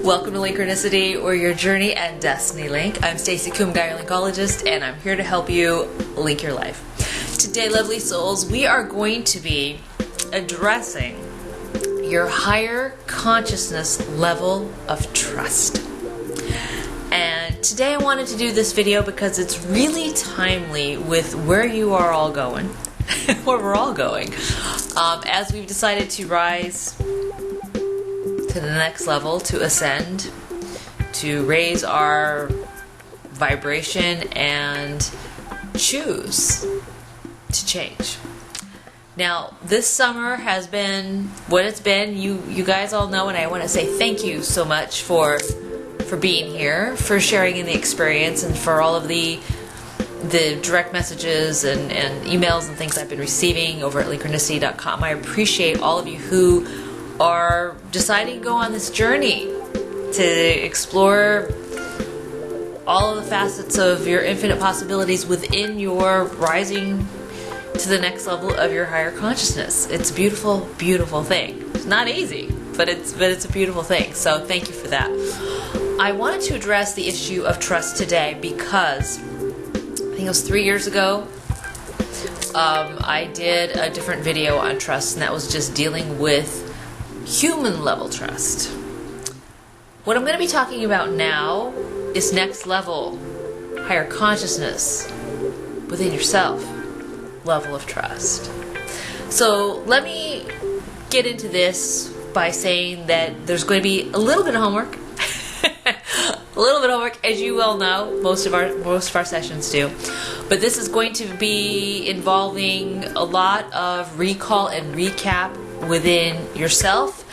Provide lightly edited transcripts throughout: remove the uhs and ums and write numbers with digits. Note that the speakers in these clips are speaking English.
Welcome to Linkronicity, or your journey and destiny link. I'm Stacey, Kumagai, your linkologist, and I'm here to help you link your life. Today, lovely souls, we are going to be addressing your higher consciousness level of trust. And today I wanted to do this video because it's really timely with where you are all going, where we're all going, as we've decided to rise to the next level, to ascend, to raise our vibration and choose to change. Now, this summer has been what it's been. You guys all know, and I want to say thank you so much for being here, for sharing in the experience, and for all of the direct messages and emails and things I've been receiving over at Linkronicity.com. I appreciate all of you who are deciding to go on this journey to explore all of the facets of your infinite possibilities within your rising to the next level of your higher consciousness. It's a beautiful, beautiful thing. It's not easy, but it's a beautiful thing. So thank you for that. I wanted to address the issue of trust today because I think it was 3 years ago, I did a different video on trust, and that was just dealing with human level trust. What I'm going to be talking about now is next level, higher consciousness within yourself level of trust. So let me get into this by saying that there's going to be a little bit of homework. A little bit of homework, as you well know, most of our sessions do. But this is going to be involving a lot of recall and recap within yourself,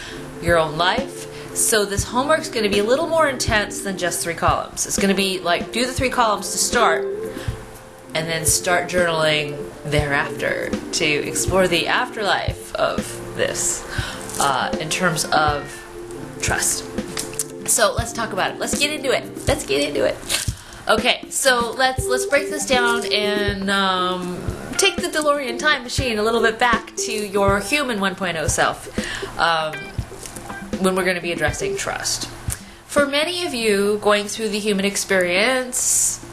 your own life. So this homework is going to be a little more intense than just 3 columns. It's going to be like, do the 3 columns to start, and then start journaling thereafter to explore the afterlife of this in terms of trust. So let's talk about it. Let's get into it. Okay, so let's break this down and take the DeLorean time machine a little bit back to your human 1.0 self when we're going to be addressing trust. For many of you going through the human experience,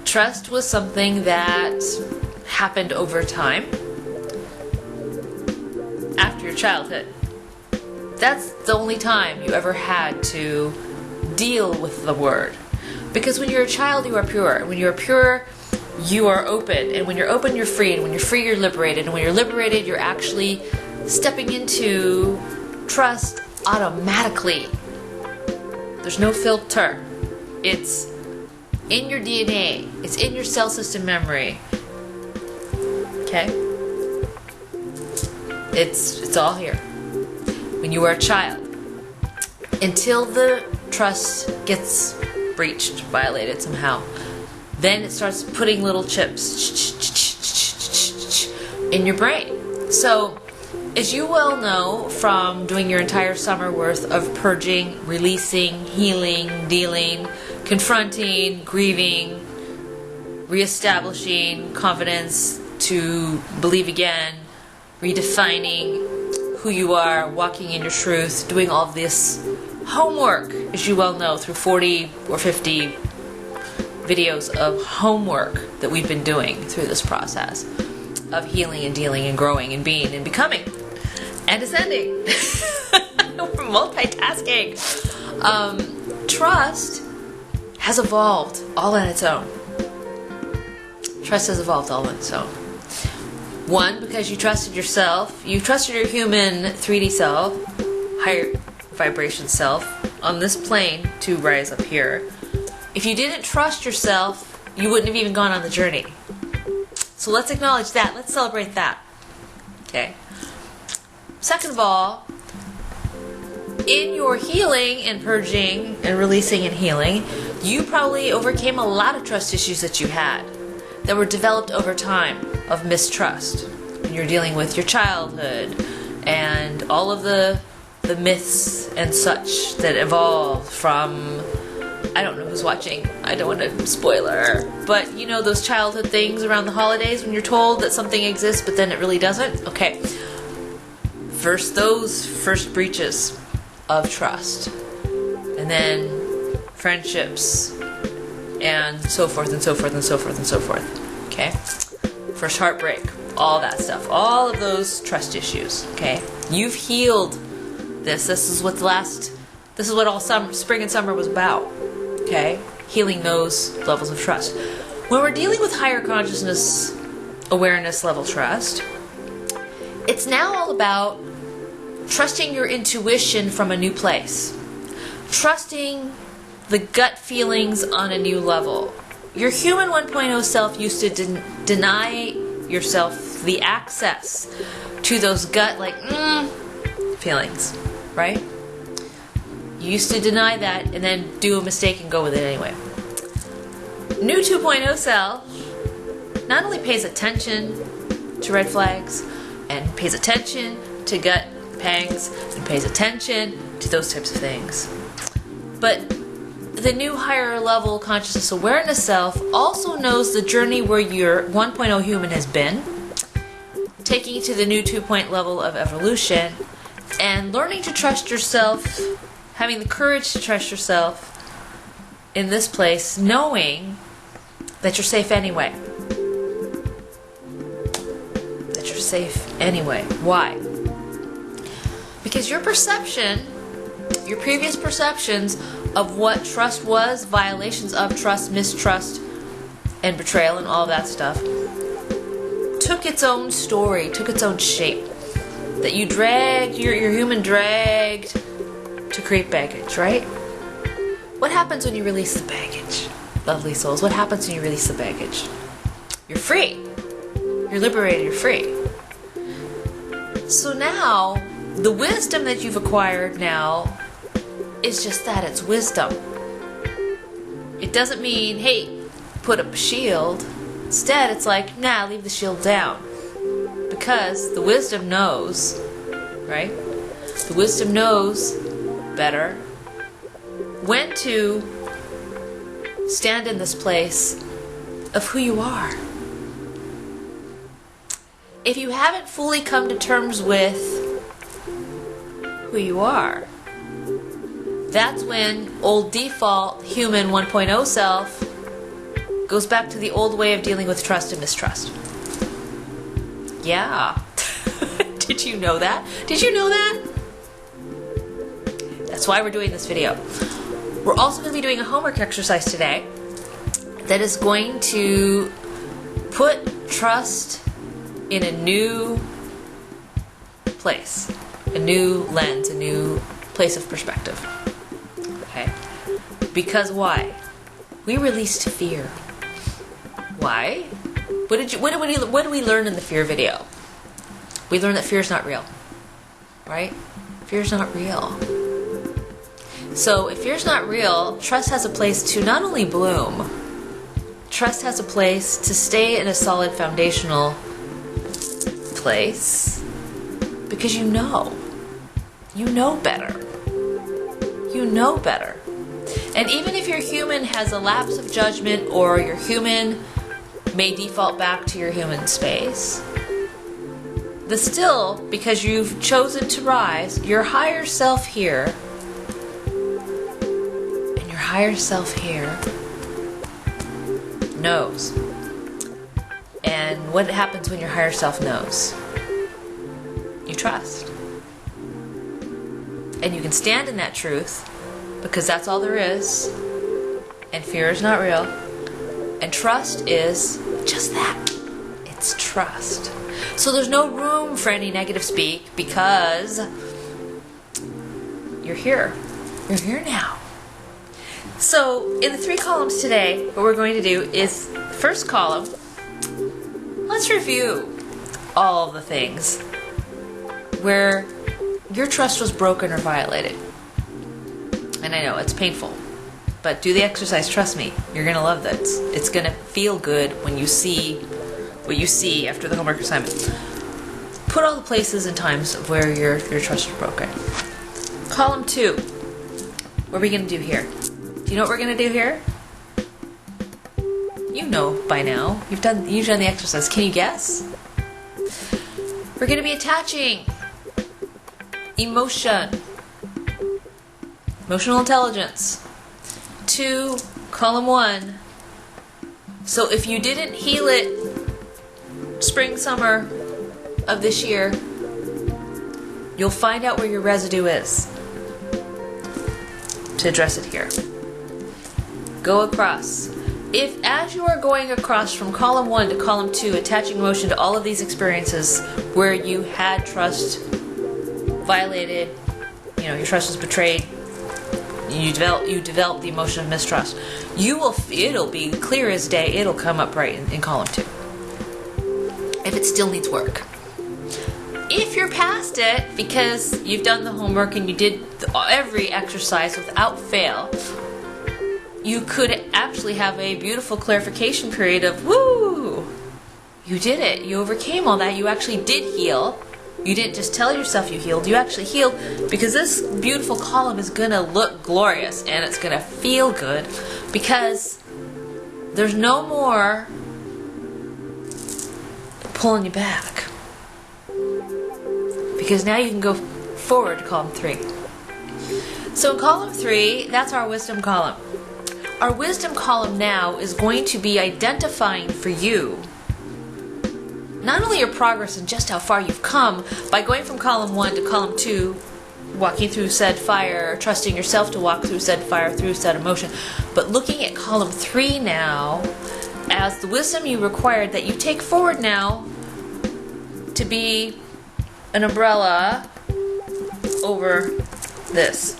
trust was something that happened over time after your childhood. That's the only time you ever had to deal with the word. Because when you're a child, you are pure. And when you're pure, you are open. And when you're open, you're free. And when you're free, you're liberated. And when you're liberated, you're actually stepping into trust automatically. There's no filter. It's in your DNA. It's in your cell system memory. Okay? It's all here. When you are a child, until the trust gets breached, violated somehow, then it starts putting little chips in your brain. So, as you well know from doing your entire summer worth of purging, releasing, healing, dealing, confronting, grieving, reestablishing confidence to believe again, redefining who you are, walking in your truth, doing all of this homework, as you well know, through 40 or 50 videos of homework that we've been doing through this process of healing and dealing and growing and being and becoming and ascending. We're multitasking. Trust has evolved all on its own. Trust has evolved all on its own. One, because you trusted yourself, you trusted your human 3D self, higher vibration self, on this plane to rise up here. If you didn't trust yourself, you wouldn't have even gone on the journey. So let's acknowledge that. Let's celebrate that. Okay? Second of all, in your healing and purging and releasing and healing, you probably overcame a lot of trust issues that you had that were developed over time of mistrust when you're dealing with your childhood and all of the myths and such that evolved from, I don't know who's watching, I don't want to spoiler, but you know those childhood things around the holidays when you're told that something exists but then it really doesn't? Okay. Those first breaches of trust and then friendships, and so forth and so forth and so forth and so forth. Okay? First heartbreak, all that stuff, all of those trust issues. Okay? You've healed this. This is what all spring and summer was about. Okay? Healing those levels of trust. When we're dealing with higher consciousness, awareness level trust, it's now all about trusting your intuition from a new place. Trusting the gut feelings on a new level. Your human 1.0 self used to deny yourself the access to those gut feelings, right? You used to deny that and then do a mistake and go with it anyway. New 2.0 self not only pays attention to red flags and pays attention to gut pangs and pays attention to those types of things, but the new higher level consciousness awareness self also knows the journey where your 1.0 human has been, taking you to the new 2.0 level of evolution, and learning to trust yourself, having the courage to trust yourself in this place, knowing that you're safe anyway. That you're safe anyway. Why? Because your perception, your previous perceptions of what trust was, violations of trust, mistrust, and betrayal and all that stuff, took its own story, took its own shape. That you dragged, your human dragged to create baggage, right? What happens when you release the baggage? Lovely souls, what happens when you release the baggage? You're free. You're liberated, you're free. So now, the wisdom that you've acquired now is just that, it's wisdom. It doesn't mean, hey, put up a shield. Instead, it's like, nah, leave the shield down. Because the wisdom knows, right? The wisdom knows better when to stand in this place of who you are. If you haven't fully come to terms with who you are, that's when old default human 1.0 self goes back to the old way of dealing with trust and mistrust. Yeah. Did you know that? Did you know that? That's why we're doing this video. We're also going to be doing a homework exercise today that is going to put trust in a new place, a new lens, a new place of perspective. Okay? Because why? We released fear. Why? What did we learn in the fear video? We learned that fear is not real. Right? Fear is not real. So if fear is not real, trust has a place to not only bloom, trust has a place to stay in a solid foundational place, because you know better. You know better. And even if your human has a lapse of judgment, or your human may default back to your human space, but still, because you've chosen to rise, your higher self here, and your higher self here knows. And what happens when your higher self knows? You trust. And you can stand in that truth, because that's all there is. And fear is not real. And trust is just that. It's trust. So there's no room for any negative speak, because you're here. You're here now. So in the 3 columns today, what we're going to do is, first column, let's review all the things where your trust was broken or violated. And I know it's painful, but do the exercise. Trust me, you're going to love this. It's going to feel good when you see what you see after the homework assignment. Put all the places and times of where your trust was broken. Column 2, what are we going to do here? Do you know what we're going to do here? You know by now. You've done the exercise. Can you guess? We're going to be attaching emotion, emotional intelligence. 2, column 1. So if you didn't heal it spring, summer of this year, you'll find out where your residue is to address it here. Go across. If as you are going across from column 1 to column 2, attaching emotion to all of these experiences where you had trust violated, your trust was betrayed, you develop the emotion of mistrust, it'll be clear as day, it'll come up right in column 2. If it still needs work. If you're past it, because you've done the homework and you did every exercise without fail, you could actually have a beautiful clarification period of, woo! You did it. You overcame all that. You actually did heal. You didn't just tell yourself you healed. You actually healed, because this beautiful column is going to look glorious and it's going to feel good, because there's no more pulling you back. Because now you can go forward to column 3. So in column 3, that's our wisdom column. Our wisdom column now is going to be identifying for you not only your progress and just how far you've come by going from column 1 to column 2, walking through said fire, trusting yourself to walk through said fire, through said emotion, but looking at column 3 now as the wisdom you required that you take forward now to be an umbrella over this.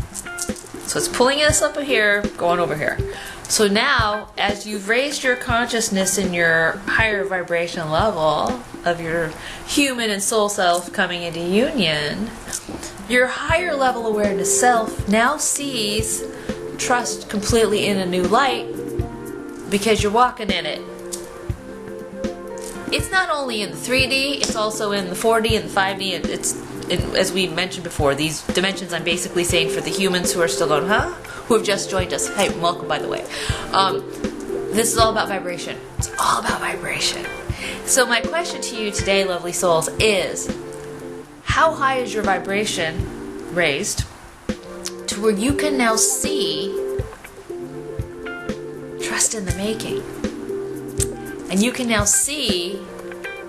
So it's pulling us up here, going over here. So now, as you've raised your consciousness in your higher vibration level of your human and soul self coming into union, your higher level awareness self now sees trust completely in a new light, because you're walking in it. It's not only in the 3D, it's also in the 4D and the 5D. It's, as we mentioned before, these dimensions I'm basically saying for the humans who are still going, huh? Who have just joined us. Hey, welcome, by the way. This is all about vibration. It's all about vibration. So my question to you today, lovely souls, is how high is your vibration raised to where you can now see trust in the making? And you can now see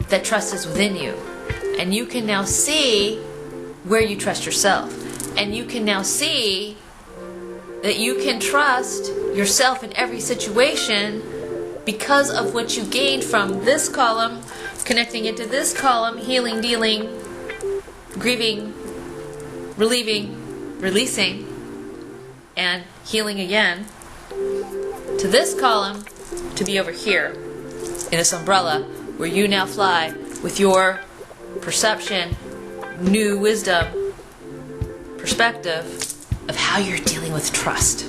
that trust is within you. And you can now see where you trust yourself. And you can now see that you can trust yourself in every situation because of what you gained from this column, connecting it to this column, healing, dealing, grieving, relieving, releasing, and healing again, to this column to be over here in this umbrella where you now fly with your perception, new wisdom, perspective of how you're dealing with trust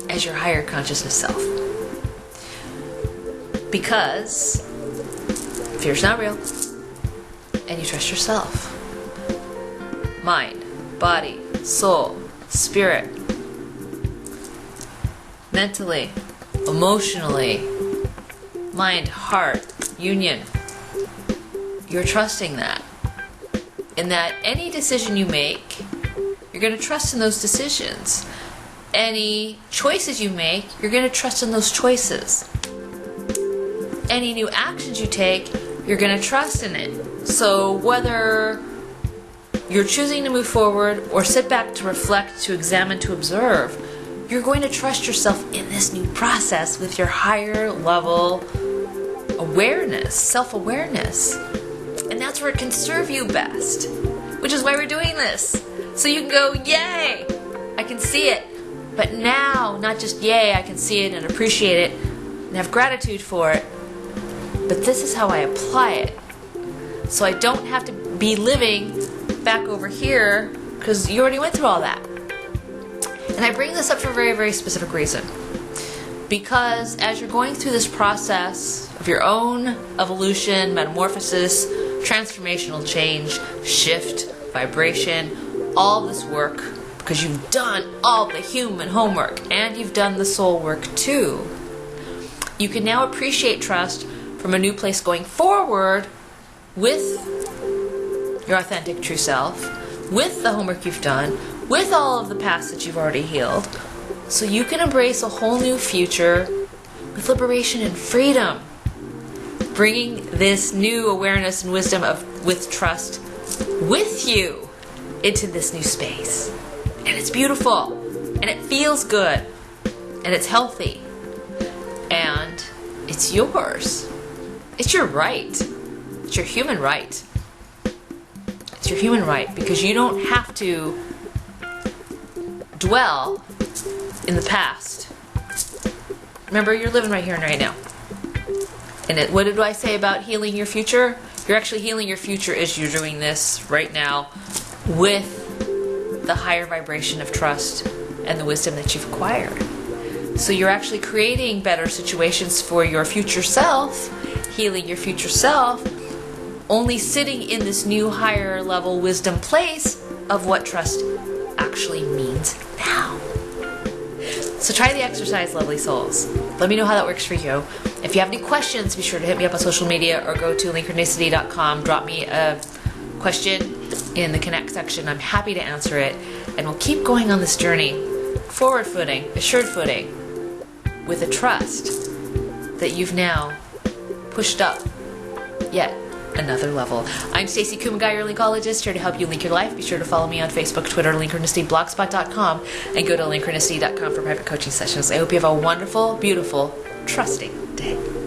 as your higher consciousness self. Because fear's not real, and you trust yourself. Mind, body, soul, spirit, mentally, emotionally, mind, heart, union. You're trusting that. In that any decision you make, you're going to trust in those decisions. Any choices you make, you're going to trust in those choices. Any new actions you take, you're going to trust in it. So whether you're choosing to move forward or sit back to reflect, to examine, to observe, you're going to trust yourself in this new process with your higher level awareness, self-awareness. And that's where it can serve you best, which is why we're doing this. So you can go, yay, I can see it. But now, not just yay, I can see it and appreciate it and have gratitude for it, but this is how I apply it. So I don't have to be living back over here because you already went through all that. And I bring this up for a very, very specific reason. Because as you're going through this process of your own evolution, metamorphosis, transformational change, shift, vibration, all this work, because you've done all the human homework and you've done the soul work too, you can now appreciate trust from a new place going forward with your authentic true self, with the homework you've done, with all of the past that you've already healed, so you can embrace a whole new future with liberation and freedom, bringing this new awareness and wisdom with trust with you into this new space. And it's beautiful, and it feels good, and it's healthy, and it's yours. It's your right. It's your human right. It's your human right, because you don't have to dwell in the past. Remember, you're living right here and right now. And what did I say about healing your future? You're actually healing your future as you're doing this right now with the higher vibration of trust and the wisdom that you've acquired. So you're actually creating better situations for your future self, healing your future self, only sitting in this new higher level wisdom place of what trust actually means now. So try the exercise, lovely souls. Let me know how that works for you. If you have any questions, be sure to hit me up on social media or go to Linkronicity.com. Drop me a question in the connect section. I'm happy to answer it. And we'll keep going on this journey, forward footing, assured footing, with a trust that you've now pushed up yet another level. I'm Stacey Kumagai, your Linkologist, here to help you link your life. Be sure to follow me on Facebook, Twitter, Linkronicity, Blogspot.com, and go to Linkronicity.com for private coaching sessions. I hope you have a wonderful, beautiful, trusting day.